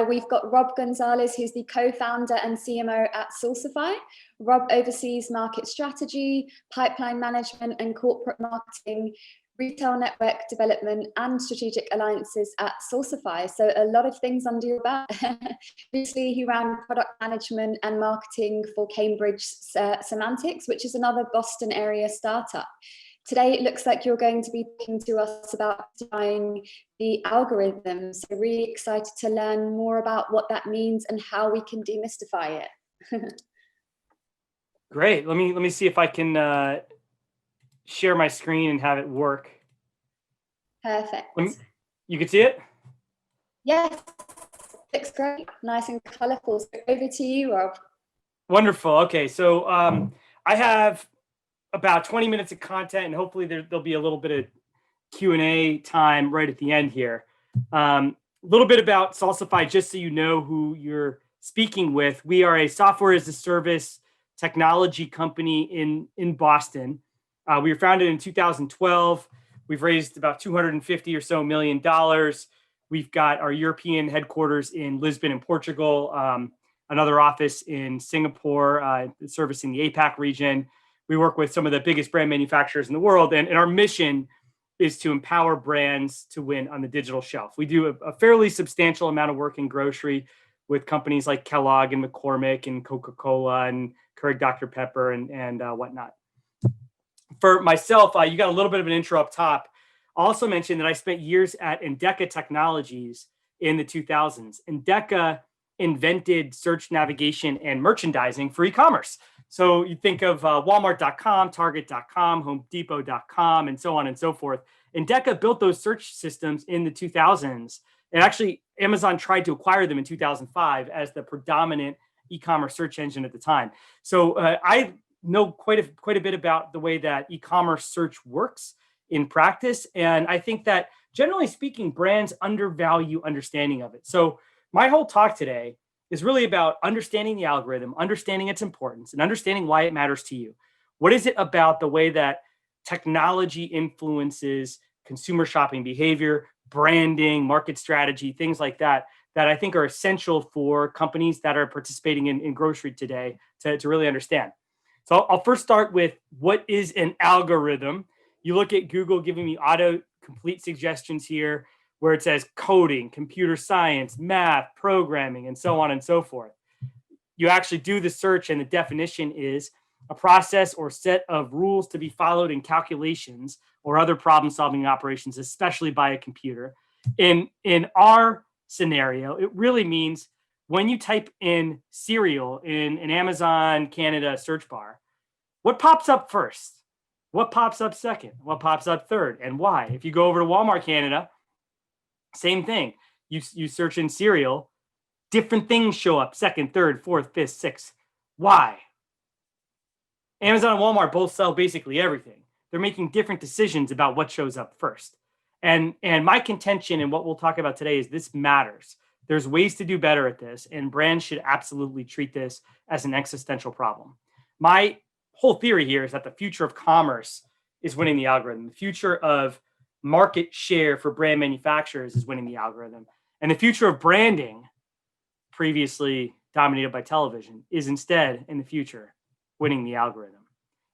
We've got Rob Gonzalez, who's the co-founder and CMO at Salsify. Rob oversees market strategy, pipeline management, and corporate marketing, retail network development, and strategic alliances at Salsify. So a lot of things under your belt. Previously, he ran product management and marketing for Cambridge Semantics, which is another Boston area startup. Today, it looks like you're going to be talking to us about demystifying the algorithm. So really excited to learn more about what that means and how we can demystify it. Great. Let me see if I can share my screen and have it work. Perfect. You can see it? Yes, looks great. Nice and colorful. So over to you, Rob. Wonderful. Okay, so I have about 20 minutes of content, and hopefully there'll be a little bit of Q&A time right at the end here. A little bit about Salsify, just so you know who you're speaking with. We are a software as a service technology company in Boston. We were founded in 2012. We've raised about $250 or so million. We've got our European headquarters in Lisbon in Portugal, another office in Singapore, servicing the APAC region. We work with some of the biggest brand manufacturers in the world, and our mission is to empower brands to win on the digital shelf. We do a fairly substantial amount of work in grocery with companies like Kellogg and McCormick and Coca-Cola and Keurig Dr. Pepper and whatnot. For myself, you got a little bit of an intro up top. I'll also mention that I spent years at Endeca Technologies in the 2000s. Endeca invented search navigation and merchandising for e-commerce. So you think of Walmart.com, Target.com, HomeDepot.com, and so on and so forth. Endeca built those search systems in the 2000s. And actually, Amazon tried to acquire them in 2005 as the predominant e-commerce search engine at the time. So I know quite a bit about the way that e-commerce search works in practice. And I think that, generally speaking, brands undervalue understanding of it. So my whole talk today is really about understanding the algorithm, understanding its importance, and understanding why it matters to you. What is it about the way that technology influences consumer shopping behavior, branding, market strategy, things like that, that I think are essential for companies that are participating in grocery today to really understand. So I'll first start with, what is an algorithm? You look at Google giving me auto-complete suggestions here, where it says coding, computer science, math, programming, and so on and so forth. You actually do the search, and the definition is a process or set of rules to be followed in calculations or other problem-solving operations, especially by a computer. In our scenario, it really means when you type in cereal in an Amazon Canada search bar, what pops up first? What pops up second? What pops up third? And why? If you go over to Walmart Canada, same thing. You search in cereal, different things show up: second, third, fourth, fifth, sixth. Why? Amazon and Walmart both sell basically everything. They're making different decisions about what shows up first. And my contention, and what we'll talk about today, is this matters. There's ways to do better at this, and brands should absolutely treat this as an existential problem. My whole theory here is that the future of commerce is winning the algorithm. The future of market share for brand manufacturers is winning the algorithm. And the future of branding, previously dominated by television, is instead, in the future, winning the algorithm.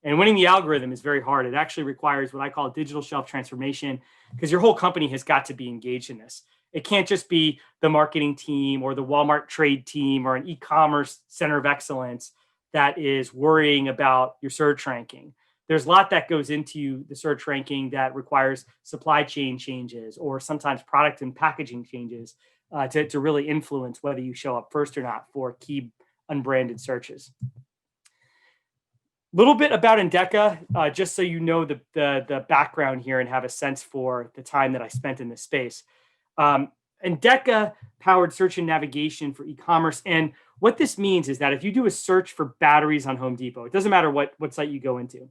And winning the algorithm is very hard. It actually requires what I call digital shelf transformation, because your whole company has got to be engaged in this. It can't just be the marketing team or the Walmart trade team or an e-commerce center of excellence that is worrying about your search ranking. There's a lot that goes into the search ranking that requires supply chain changes or sometimes product and packaging changes to really influence whether you show up first or not for key unbranded searches. A little bit about Endeca, just so you know the background here and have a sense for the time that I spent in this space. Endeca powered search and navigation for e-commerce. And what this means is that if you do a search for batteries on Home Depot, it doesn't matter what site you go into,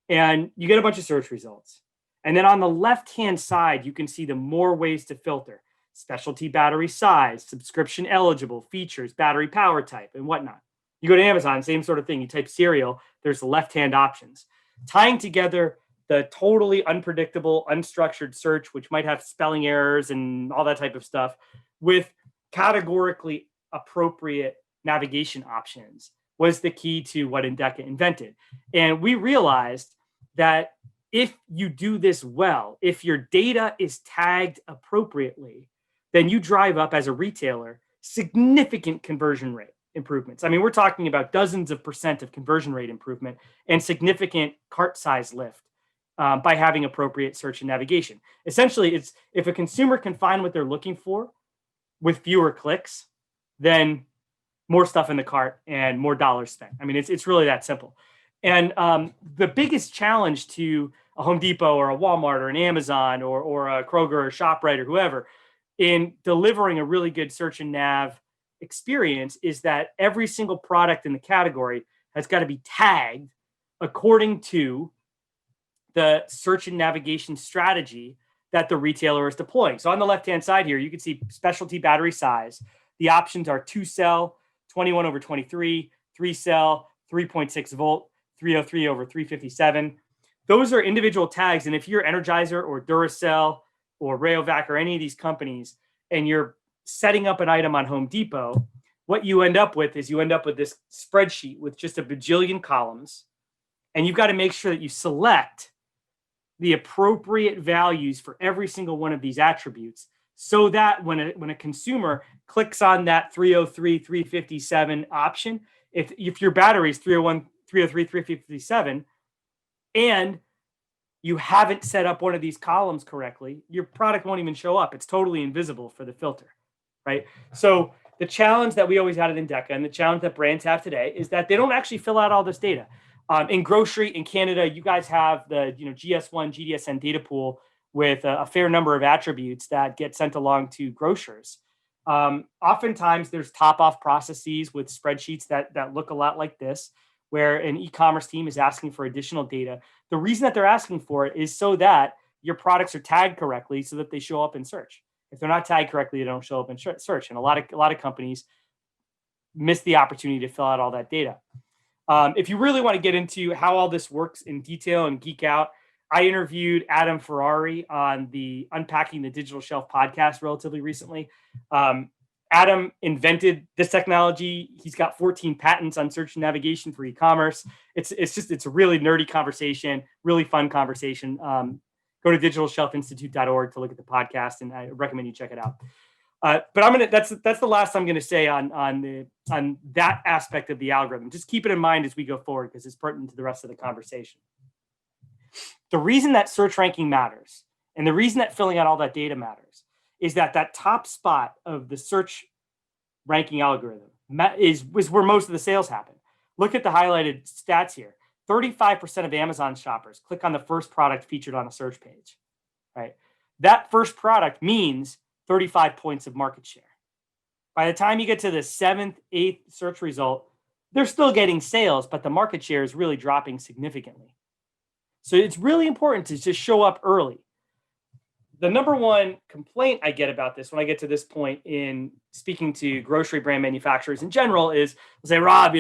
and you get a bunch of search results. And then on the left-hand side, you can see the more ways to filter: specialty battery size, subscription eligible, features, battery power type, and whatnot. You go to Amazon, same sort of thing. You type cereal, there's the left-hand options. Tying together the totally unpredictable, unstructured search, which might have spelling errors and all that type of stuff, with categorically appropriate navigation options was the key to what Endeca invented. And we realized that if you do this well, if your data is tagged appropriately, then you drive up as a retailer significant conversion rate improvements. I mean, we're talking about dozens of % of conversion rate improvement and significant cart size lift by having appropriate search and navigation. Essentially, it's if a consumer can find what they're looking for with fewer clicks, then more stuff in the cart and more dollars spent. I mean, it's really that simple. And the biggest challenge to a Home Depot or a Walmart or an Amazon or a Kroger or ShopRite or whoever in delivering a really good search and nav experience is that every single product in the category has got to be tagged according to the search and navigation strategy that the retailer is deploying. So on the left-hand side here, you can see specialty battery size. The options are 2-cell, 21/23, 3-cell, 3.6 volt, 303/357. Those are individual tags. And if you're Energizer or Duracell or Rayovac or any of these companies, and you're setting up an item on Home Depot, what you end up with is this spreadsheet with just a bajillion columns. And you've got to make sure that you select the appropriate values for every single one of these attributes so that when a consumer clicks on that 303, 357 option, if your battery is 301, 303, 357, and you haven't set up one of these columns correctly, your product won't even show up. It's totally invisible for the filter, right? So the challenge that we always had at Endeca and the challenge that brands have today is that they don't actually fill out all this data. In grocery in Canada, you guys have the GS1 GDSN data pool with a fair number of attributes that get sent along to grocers. Oftentimes, there's top-off processes with spreadsheets that look a lot like this, where an e-commerce team is asking for additional data. The reason that they're asking for it is so that your products are tagged correctly so that they show up in search. If they're not tagged correctly, they don't show up in search. And a lot of companies miss the opportunity to fill out all that data. If you really want to get into how all this works in detail and geek out, I interviewed Adam Ferrari on the Unpacking the Digital Shelf podcast relatively recently. Adam invented this technology. He's got 14 patents on search and navigation for e-commerce. It's a really nerdy conversation, really fun conversation. Go to digitalshelfinstitute.org to look at the podcast, and I recommend you check it out. But that's the last I'm going to say on that aspect of the algorithm. Just keep it in mind as we go forward because it's pertinent to the rest of the conversation. The reason that search ranking matters and the reason that filling out all that data matters is that top spot of the search ranking algorithm is where most of the sales happen. Look at the highlighted stats here. 35% of Amazon shoppers click on the first product featured on a search page, right? That first product means 35 points of market share. By the time you get to the 7th, 8th search result, they're still getting sales, but the market share is really dropping significantly. So it's really important to just show up early. The number one complaint I get about this when I get to this point in speaking to grocery brand manufacturers in general is, they'll say, Rob,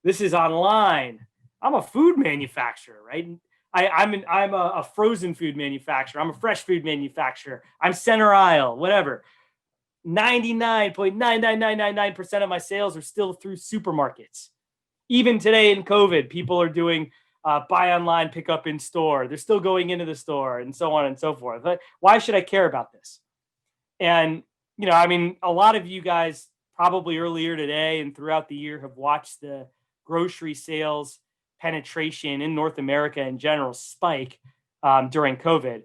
this is online. I'm a food manufacturer, right? I'm a frozen food manufacturer. I'm a fresh food manufacturer. I'm center aisle, whatever. 99.99999% of my sales are still through supermarkets. Even today in COVID, people are doing buy online, pick up in store. They're still going into the store and so on and so forth. But why should I care about this? And, a lot of you guys probably earlier today and throughout the year have watched the grocery sales penetration in North America in general spike during COVID.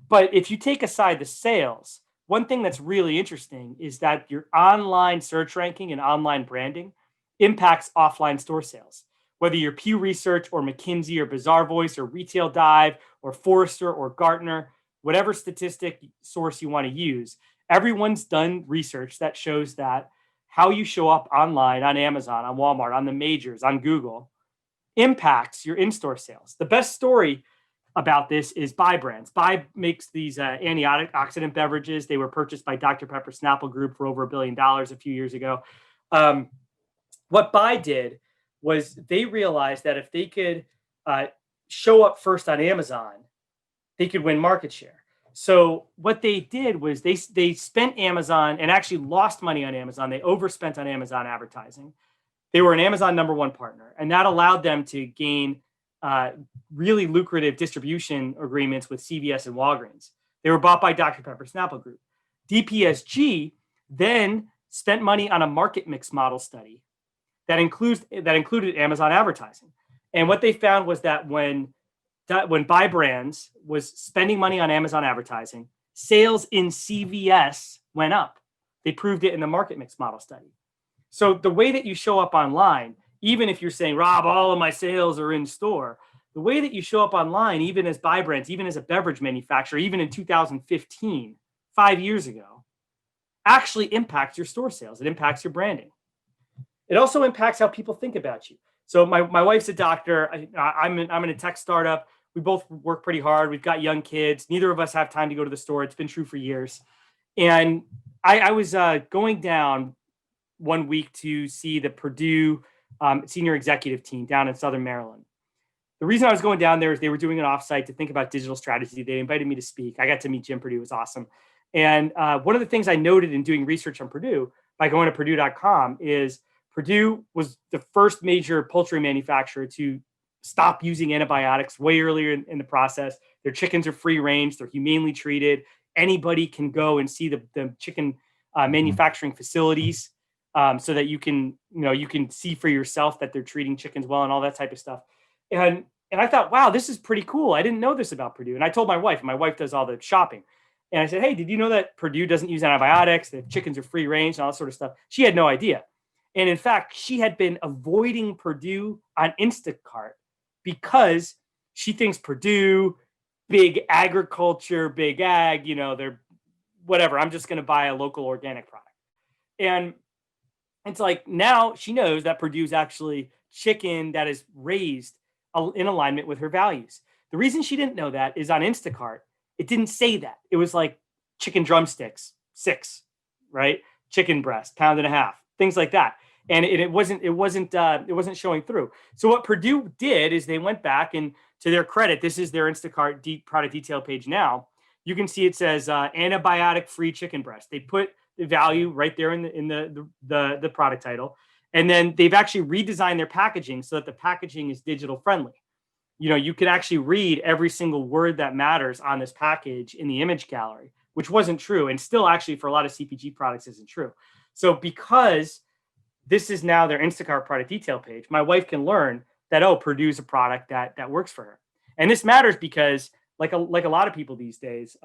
But if you take aside the sales, one thing that's really interesting is that your online search ranking and online branding impacts offline store sales. Whether you're Pew Research or McKinsey or Bazaar Voice or Retail Dive or Forrester or Gartner, whatever statistic source you want to use, everyone's done research that shows that how you show up online, on Amazon, on Walmart, on the majors, on Google, impacts your in-store sales. The best story about this is Bai Brands. Bai makes these antioxidant beverages. They were purchased by Dr. Pepper Snapple Group for over $1 billion a few years ago. What Bai did was they realized that if they could show up first on Amazon, they could win market share. So what they did was they spent Amazon and actually lost money on Amazon. They overspent on Amazon advertising. They were an Amazon #1 partner, and that allowed them to gain really lucrative distribution agreements with CVS and Walgreens. They were bought by Dr. Pepper Snapple Group. DPSG then spent money on a market mix model study that included Amazon advertising. And what they found was that when Buy Brands was spending money on Amazon advertising, sales in CVS went up. They proved it in the market mix model study. So the way that you show up online, even if you're saying, Rob, all of my sales are in store, the way that you show up online, even as Buy Brands, even as a beverage manufacturer, even in 2015, 5 years ago, actually impacts your store sales. It impacts your branding. It also impacts how people think about you. So my wife's a doctor. I'm in a tech startup. We both work pretty hard. We've got young kids. Neither of us have time to go to the store. It's been true for years. And I was going down one week to see the Purdue senior executive team down in Southern Maryland. The reason I was going down there is they were doing an offsite to think about digital strategy. They invited me to speak. I got to meet Jim Purdue. It was awesome. And one of the things I noted in doing research on Purdue by going to Purdue.com is Purdue was the first major poultry manufacturer to stop using antibiotics way earlier in the process. Their chickens are free range. They're humanely treated. Anybody can go and see the chicken manufacturing facilities so that you can see for yourself that they're treating chickens well and all that type of stuff. And I thought, wow, this is pretty cool. I didn't know this about Purdue. And I told my wife, and my wife does all the shopping. And I said, hey, did you know that Purdue doesn't use antibiotics? The chickens are free range and all that sort of stuff. She had no idea. And in fact, she had been avoiding Purdue on Instacart because she thinks Purdue, big agriculture, big ag, they're whatever. I'm just going to buy a local organic product. And it's like now she knows that Purdue is actually chicken that is raised in alignment with her values. The reason she didn't know that is on Instacart, it didn't say that. It was like chicken drumsticks, 6, right? Chicken breast, 1.5 pounds, things like that. And it wasn't showing through. So what Purdue did is they went back, and to their credit, this is their Instacart product detail page now. You can see it says antibiotic-free chicken breast. They put the value right there in the product title. And then they've actually redesigned their packaging so that the packaging is digital friendly. You can actually read every single word that matters on this package in the image gallery, which wasn't true. And still actually for a lot of CPG products isn't true. So because this is now their Instacart product detail page, my wife can learn that, Purdue's a product that works for her. And this matters because like a lot of people these days,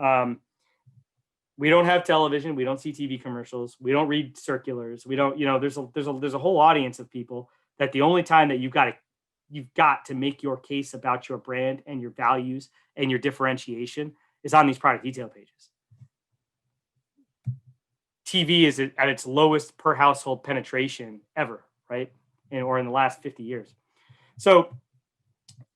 we don't have television. We don't see TV commercials. We don't read circulars. We don't, there's a whole audience of people that the only time that you've got to make your case about your brand and your values and your differentiation is on these product detail pages. TV is at its lowest per household penetration ever, right? Or in the last 50 years. So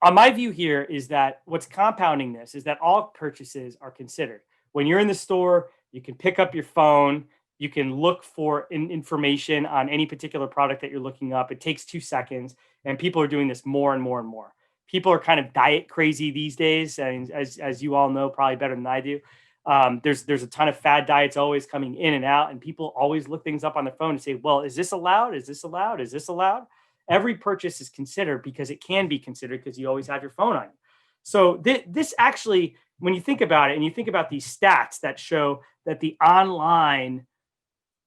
my view here is that what's compounding this is that all purchases are considered. When you're in the store, you can pick up your phone. You can look for information on any particular product that you're looking up. It takes 2 seconds, and people are doing this more and more and more. People are kind of diet crazy these days, and as you all know, probably better than I do. There's a ton of fad diets always coming in and out, and people always look things up on their phone and say, well, is this allowed? Is this allowed? Is this allowed? Every purchase is considered because it can be considered because you always have your phone on you. So this actually, when you think about it and you think about these stats that show that the online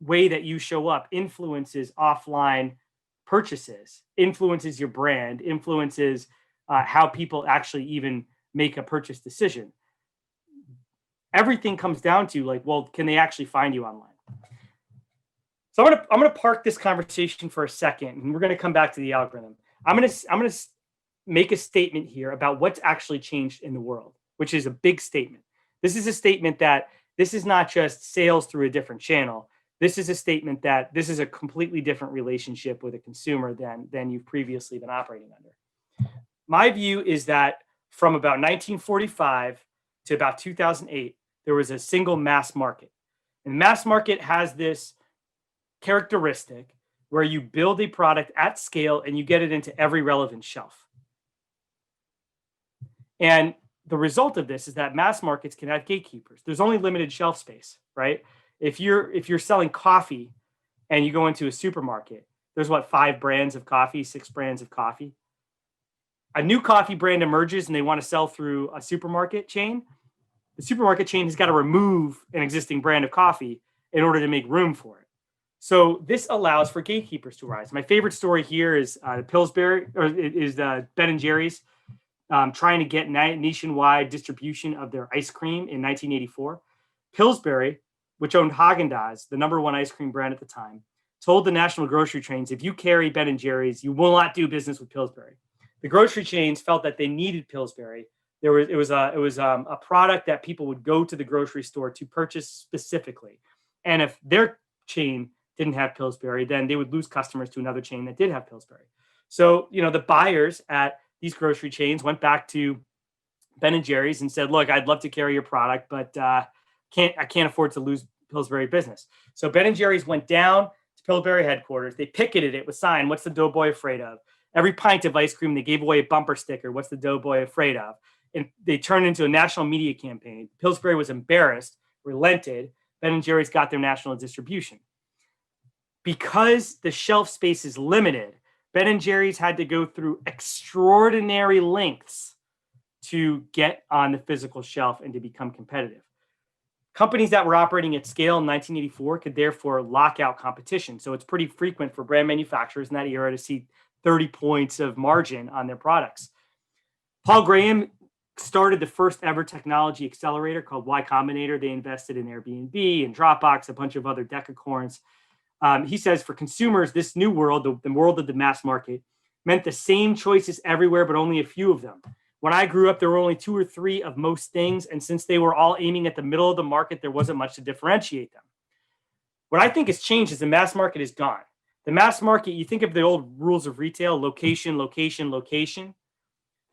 way that you show up influences offline purchases, influences your brand, influences how people actually even make a purchase decision. Everything comes down to like, well, can they actually find you online? So I'm gonna park this conversation for a second, and we're gonna come back to the algorithm. I'm gonna make a statement here about what's actually changed in the world, which is a big statement. This is a statement that this is not just sales through a different channel. This is a statement that this is a completely different relationship with a consumer than you've previously been operating under. My view is that from about 1945 to about 2008, there was a single mass market. And mass market has this characteristic where you build a product at scale and you get it into every relevant shelf. And the result of this is that mass markets can have gatekeepers. There's only limited shelf space, right? If you're selling coffee and you go into a supermarket, there's what, 5 brands of coffee, 6 brands of coffee. A new coffee brand emerges and they want to sell through a supermarket chain. The supermarket chain has got to remove an existing brand of coffee in order to make room for it. So this allows for gatekeepers to rise. My favorite story here is Pillsbury, or is Ben and Jerry's trying to get nationwide distribution of their ice cream in 1984. Pillsbury, which owned Haagen-Dazs, the #1 ice cream brand at the time, told the national grocery chains, if you carry Ben and Jerry's, you will not do business with Pillsbury. The grocery chains felt that they needed Pillsbury. It was a product that people would go to the grocery store to purchase specifically. And if their chain didn't have Pillsbury, then they would lose customers to another chain that did have Pillsbury. So, the buyers at these grocery chains went back to Ben and Jerry's and said, look, I'd love to carry your product, but I can't afford to lose Pillsbury business. So Ben and Jerry's went down to Pillsbury headquarters. They picketed it with sign, what's the doughboy afraid of? Every pint of ice cream, they gave away a bumper sticker, what's the doughboy afraid of? And they turned into a national media campaign. Pillsbury was embarrassed, relented. Ben and Jerry's got their national distribution. Because the shelf space is limited, Ben and Jerry's had to go through extraordinary lengths to get on the physical shelf and to become competitive. Companies that were operating at scale in 1984 could therefore lock out competition. So it's pretty frequent for brand manufacturers in that era to see 30 points of margin on their products. Paul Graham started the first ever technology accelerator called Y Combinator. They invested in Airbnb and Dropbox, a bunch of other decacorns. He says for consumers, this new world, the world of the mass market, meant the same choices everywhere, but only a few of them. When I grew up, there were only 2 or 3 of most things. And since they were all aiming at the middle of the market, there wasn't much to differentiate them. What I think has changed is the mass market is gone. The mass market, you think of the old rules of retail, location, location, location.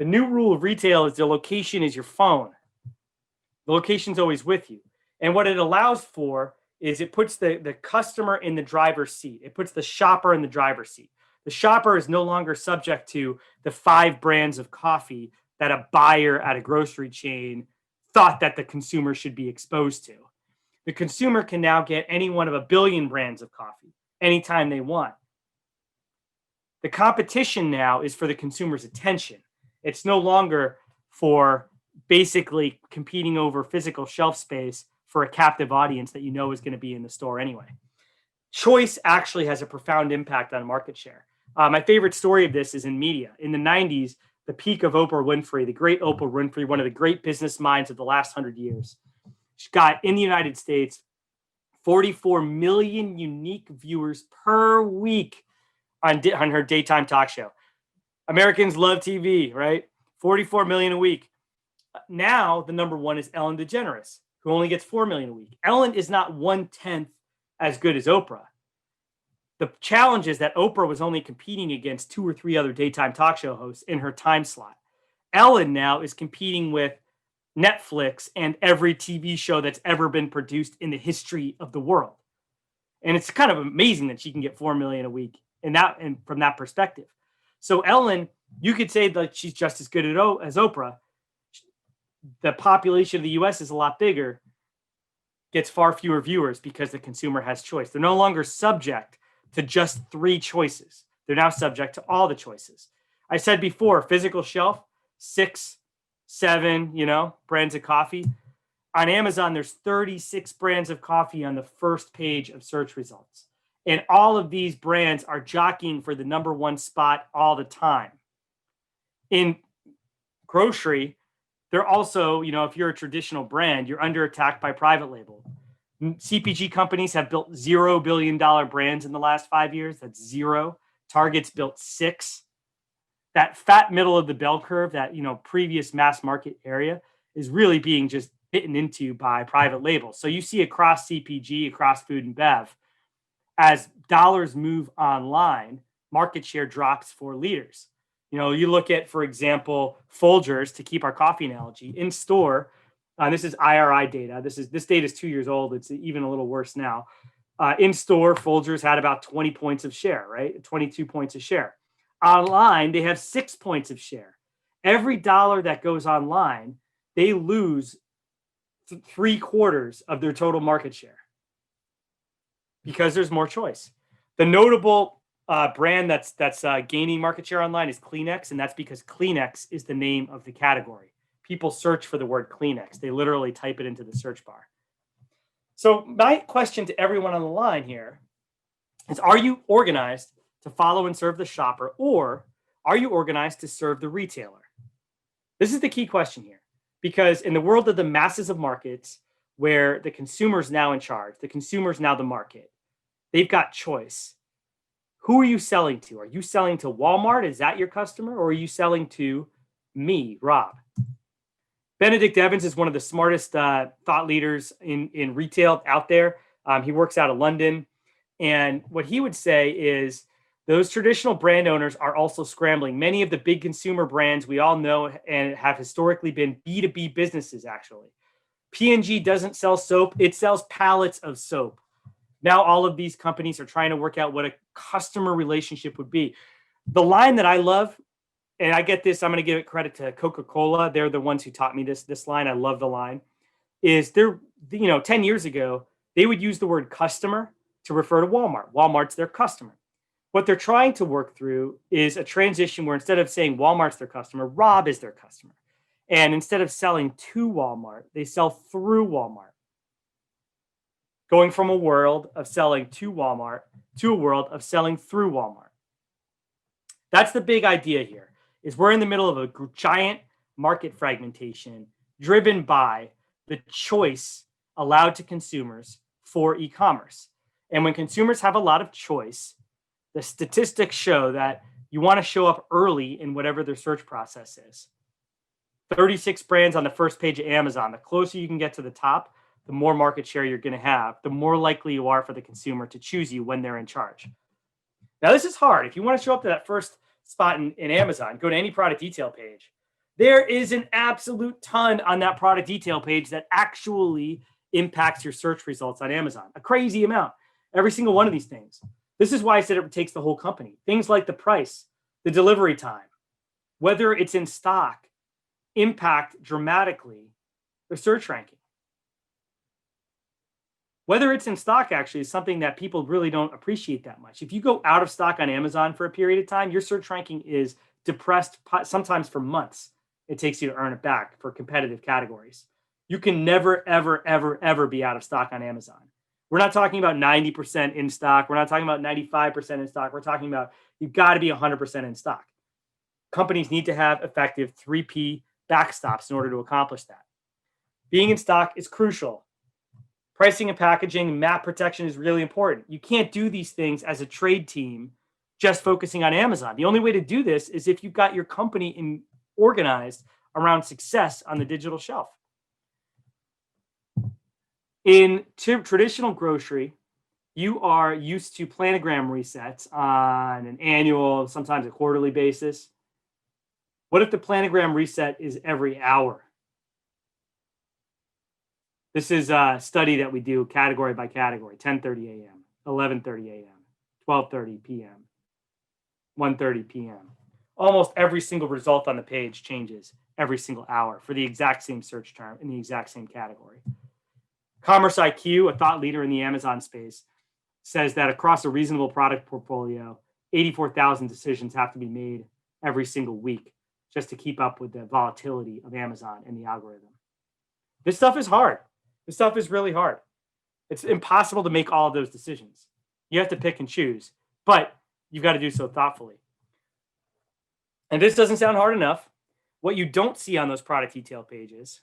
The new rule of retail is the location is your phone. The location's always with you. And what it allows for is it puts the customer in the driver's seat. It puts the shopper in the driver's seat. The shopper is no longer subject to the 5 brands of coffee that a buyer at a grocery chain thought that the consumer should be exposed to. The consumer can now get any one of a billion brands of coffee anytime they want. The competition now is for the consumer's attention. It's no longer for basically competing over physical shelf space for a captive audience that you know is going to be in the store anyway. Choice actually has a profound impact on market share. My favorite story of this is in media. In the 90s, the peak of Oprah Winfrey, the great Oprah Winfrey, one of the great business minds of the last 100 years. She got, in the United States, 44 million unique viewers per week on her daytime talk show. Americans love TV, right? 44 million a week. Now, the #1 is Ellen DeGeneres, who only gets 4 million a week. Ellen is not 1/10 as good as Oprah. The challenge is that Oprah was only competing against 2 or 3 other daytime talk show hosts in her time slot. Ellen now is competing with Netflix and every TV show that's ever been produced in the history of the world. And it's kind of amazing that she can get 4 million a week and from that perspective. So Ellen, you could say that she's just as good as Oprah. The population of the US is a lot bigger, gets far fewer viewers because the consumer has choice. They're no longer subject to just 3 choices. They're now subject to all the choices. I said before, physical shelf, 6, 7, brands of coffee. On Amazon, there's 36 brands of coffee on the first page of search results. And all of these brands are jockeying for the #1 spot all the time. In grocery, they're also, if you're a traditional brand, you're under attack by private label. CPG companies have built $0 billion brands in the last 5 years. That's 0. Target's built 6. That fat middle of the bell curve, that previous mass market area, is really being just bitten into by private labels. So you see across CPG, across food and bev, as dollars move online, market share drops for leaders. You look at, for example, Folgers, to keep our coffee analogy, in store. This is IRI data. This data is 2 years old. It's even a little worse now. In store, Folgers had about 20 points of share, right? 22 points of share. Online, they have 6 points of share. Every dollar that goes online they lose 3/4 of their total market share because there's more choice. The notable brand that's gaining market share online is Kleenex, and that's because Kleenex is the name of the category. People search for the word Kleenex. They literally type it into the search bar. So my question to everyone on the line here is, are you organized to follow and serve the shopper, or are you organized to serve the retailer? This is the key question here, because in the world of the masses of markets where the consumer's now in charge, the consumer's now the market, they've got choice. Who are you selling to? Are you selling to Walmart? Is that your customer? Or are you selling to me, Rob? Benedict Evans is one of the smartest thought leaders in retail out there. He works out of London. And what he would say is those traditional brand owners are also scrambling. Many of the big consumer brands we all know and have historically been B2B businesses, actually. P&G doesn't sell soap. It sells pallets of soap. Now all of these companies are trying to work out what a customer relationship would be. The line that I love, and I get this, I'm going to give it credit to Coca-Cola. They're the ones who taught me this line. I love the line. Is 10 years ago, they would use the word customer to refer to Walmart. Walmart's their customer. What they're trying to work through is a transition where instead of saying Walmart's their customer, Rob is their customer. And instead of selling to Walmart, they sell through Walmart. Going from a world of selling to Walmart to a world of selling through Walmart. That's the big idea here, is we're in the middle of a giant market fragmentation driven by the choice allowed to consumers for e-commerce. And when consumers have a lot of choice, the statistics show that you want to show up early in whatever their search process is. 36 brands on the first page of Amazon. The closer you can get to the top, the more market share you're going to have, the more likely you are for the consumer to choose you when they're in charge. Now, this is hard. If you want to show up to that first spot in Amazon, go to any product detail page. There is an absolute ton on that product detail page that actually impacts your search results on Amazon. A crazy amount. Every single one of these things. This is why I said it takes the whole company. Things like the price, the delivery time, whether it's in stock, impact dramatically the search ranking. Whether it's in stock actually is something that people really don't appreciate that much. If you go out of stock on Amazon for a period of time, your search ranking is depressed sometimes for months. It takes you to earn it back for competitive categories. You can never, ever, ever, ever be out of stock on Amazon. We're not talking about 90% in stock. We're not talking about 95% in stock. We're talking about you've got to be 100% in stock. Companies need to have effective 3P backstops in order to accomplish that. Being in stock is crucial. Pricing and packaging, map protection is really important. You can't do these things as a trade team just focusing on Amazon. The only way to do this is if you've got your company organized around success on the digital shelf. In traditional grocery, you are used to planogram resets on an annual, sometimes a quarterly basis. What if the planogram reset is every hour? This is a study that we do category by category, 10:30 a.m., 11:30 a.m., 12:30 p.m., 1:30 p.m. Almost every single result on the page changes every single hour for the exact same search term in the exact same category. Commerce IQ, a thought leader in the Amazon space, says that across a reasonable product portfolio, 84,000 decisions have to be made every single week just to keep up with the volatility of Amazon and the algorithm. This stuff is hard. This stuff is really hard. It's impossible to make all of those decisions. You have to pick and choose, but you've got to do so thoughtfully. And this doesn't sound hard enough. What you don't see on those product detail pages,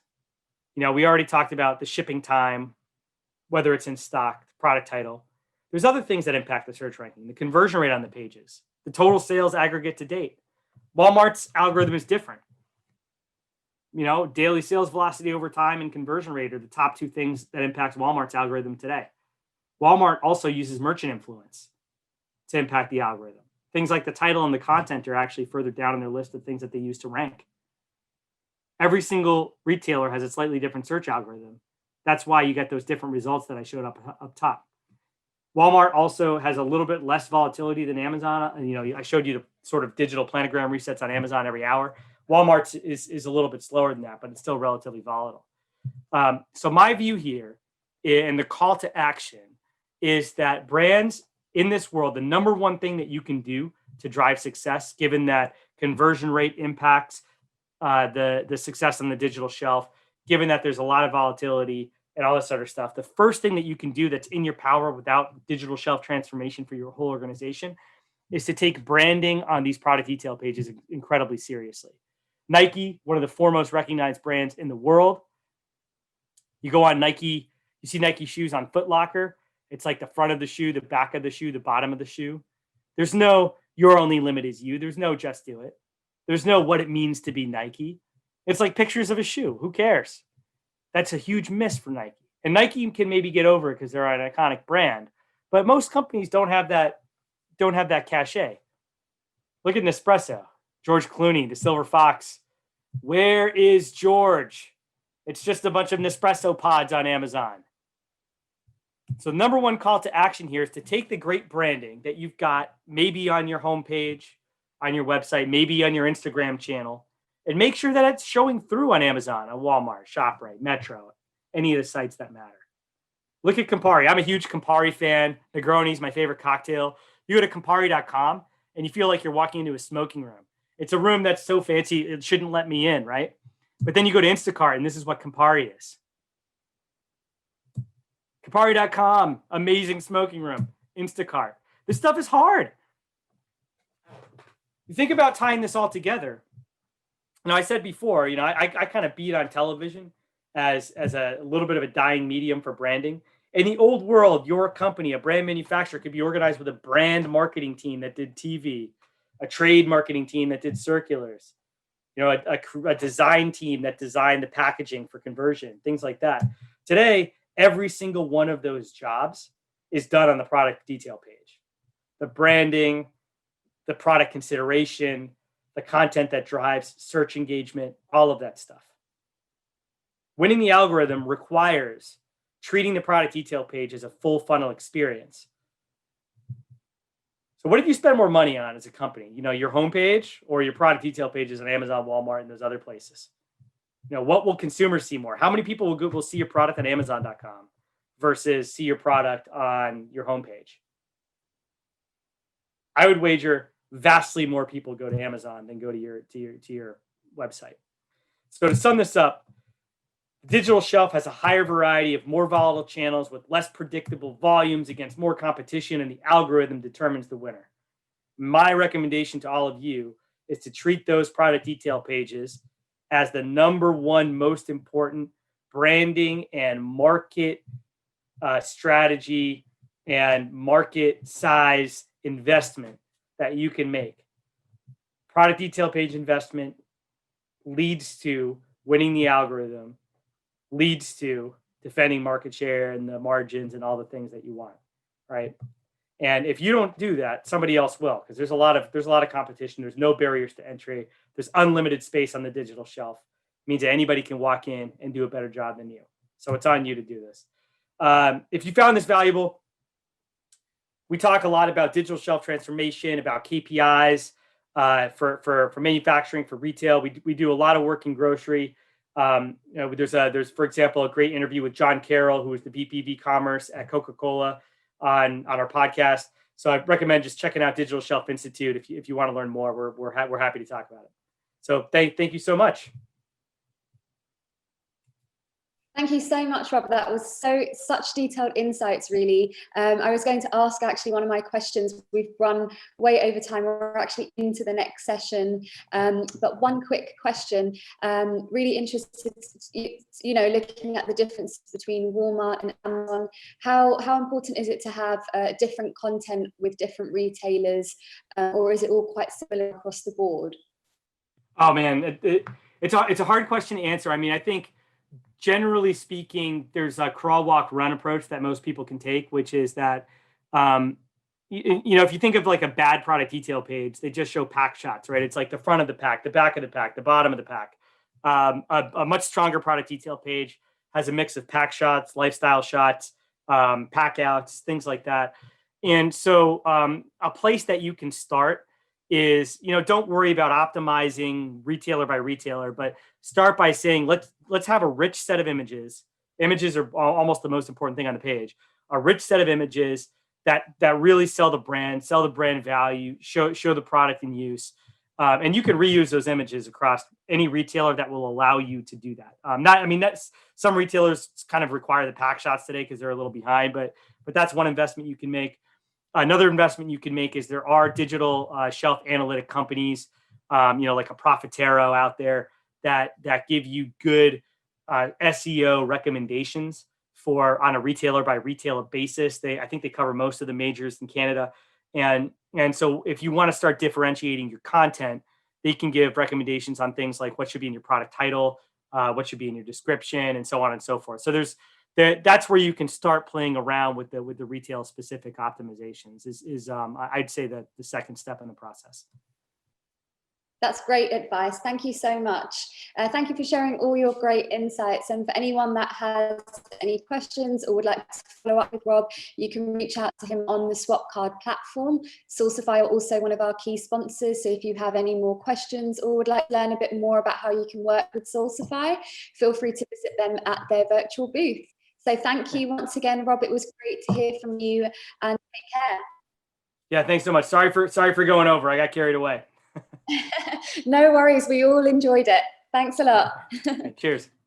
we already talked about the shipping time, whether it's in stock, the product title. There's other things that impact the search ranking, the conversion rate on the pages, the total sales aggregate to date. Walmart's algorithm is different. Daily sales velocity over time and conversion rate are the top two things that impact Walmart's algorithm today. Walmart also uses merchant influence to impact the algorithm. Things like the title and the content are actually further down on their list of things that they use to rank. Every single retailer has a slightly different search algorithm. That's why you get those different results that I showed up top. Walmart also has a little bit less volatility than Amazon. I showed you the sort of digital planogram resets on Amazon every hour. Walmart's is a little bit slower than that, but it's still relatively volatile. So my view here and the call to action is that brands in this world, the number one thing that you can do to drive success, given that conversion rate impacts the success on the digital shelf, given that there's a lot of volatility and all this other stuff, the first thing that you can do that's in your power without digital shelf transformation for your whole organization is to take branding on these product detail pages incredibly seriously. Nike, one of the foremost recognized brands in the world. You go on Nike, you see Nike shoes on Foot Locker. It's like the front of the shoe, the back of the shoe, the bottom of the shoe. There's no your only limit is you. There's no just do it. There's no what it means to be Nike. It's like pictures of a shoe. Who cares? That's a huge miss for Nike. And Nike can maybe get over it because they're an iconic brand, but most companies don't have that cachet. Look at Nespresso, George Clooney, the Silver Fox. Where is George? It's just a bunch of Nespresso pods on Amazon. So number one call to action here is to take the great branding that you've got maybe on your homepage, on your website, maybe on your Instagram channel, and make sure that it's showing through on Amazon, on Walmart, ShopRite, Metro, any of the sites that matter. Look at Campari. I'm a huge Campari fan. Negroni's my favorite cocktail. You go to Campari.com and you feel like you're walking into a smoking room. It's a room that's so fancy, it shouldn't let me in, right? But then you go to Instacart and this is what Campari is. Campari.com, amazing smoking room. Instacart. This stuff is hard. You think about tying this all together. Now, I said before, I kind of beat on television as a little bit of a dying medium for branding. In the old world, your company, a brand manufacturer, could be organized with a brand marketing team that did TV, a trade marketing team that did circulars, a design team that designed the packaging for conversion, things like that. Today, every single one of those jobs is done on the product detail page. The branding, the product consideration, the content that drives search engagement, all of that stuff. Winning the algorithm requires treating the product detail page as a full funnel experience. So what if you spend more money on as a company? Your homepage or your product detail pages on Amazon, Walmart, and those other places? What will consumers see more? How many people will see your product on Amazon.com versus see your product on your homepage? I would wager vastly more people go to Amazon than go to your website. So to sum this up, the digital shelf has a higher variety of more volatile channels with less predictable volumes against more competition, and the algorithm determines the winner. My recommendation to all of you is to treat those product detail pages as the number one most important branding and market strategy and market size investment that you can make. Product detail page investment leads to winning the algorithm, leads to defending market share and the margins and all the things that you want, right? And if you don't do that, somebody else will, because there's a lot of competition. There's no barriers to entry. There's unlimited space on the digital shelf. It means that anybody can walk in and do a better job than you. So it's on you to do this. If you found this valuable, we talk a lot about digital shelf transformation, about KPIs for manufacturing, for retail. We do a lot of work in grocery. There's for example a great interview with John Carroll, who is the VP of e-commerce at Coca-Cola, on our podcast. So I recommend just checking out Digital Shelf Institute if you want to learn more. We're happy to talk about it. So thank you so much. Thank you so much, Rob. That was such detailed insights, really. I was going to ask actually one of my questions. We've run way over time. We're actually into the next session. But one quick question, really interested, looking at the difference between Walmart and Amazon. How important is it to have different content with different retailers, or is it all quite similar across the board? Oh man, it's a hard question to answer. I mean, I think generally speaking, there's a crawl, walk, run approach that most people can take, which is that, if you think of like a bad product detail page, they just show pack shots, right? It's like the front of the pack, the back of the pack, the bottom of the pack. A much stronger product detail page has a mix of pack shots, lifestyle shots, pack outs, things like that. And so a place that you can start is, don't worry about optimizing retailer by retailer, but start by saying, let's have a rich set of images. Images are almost the most important thing on the page. A rich set of images that really sell the brand value, show the product in use. And you can reuse those images across any retailer that will allow you to do that. That's some retailers kind of require the pack shots today because they're a little behind, but that's one investment you can make. Another investment you can make is there are digital shelf analytic companies, like a Profitero out there that give you good SEO recommendations on a retailer by retailer basis. I think they cover most of the majors in Canada. And so if you want to start differentiating your content, they can give recommendations on things like what should be in your product title, what should be in your description, and so on and so forth. So that's where you can start playing around with the retail specific optimizations I'd say the second step in the process. That's great advice. Thank you so much. Thank you for sharing all your great insights. And for anyone that has any questions or would like to follow up with Rob, you can reach out to him on the Swapcard platform. Salsify are also one of our key sponsors. So if you have any more questions or would like to learn a bit more about how you can work with Salsify, feel free to visit them at their virtual booth. So thank you once again, Rob. It was great to hear from you, and take care. Yeah, thanks so much. Sorry for going over. I got carried away. No worries. We all enjoyed it. Thanks a lot. Cheers.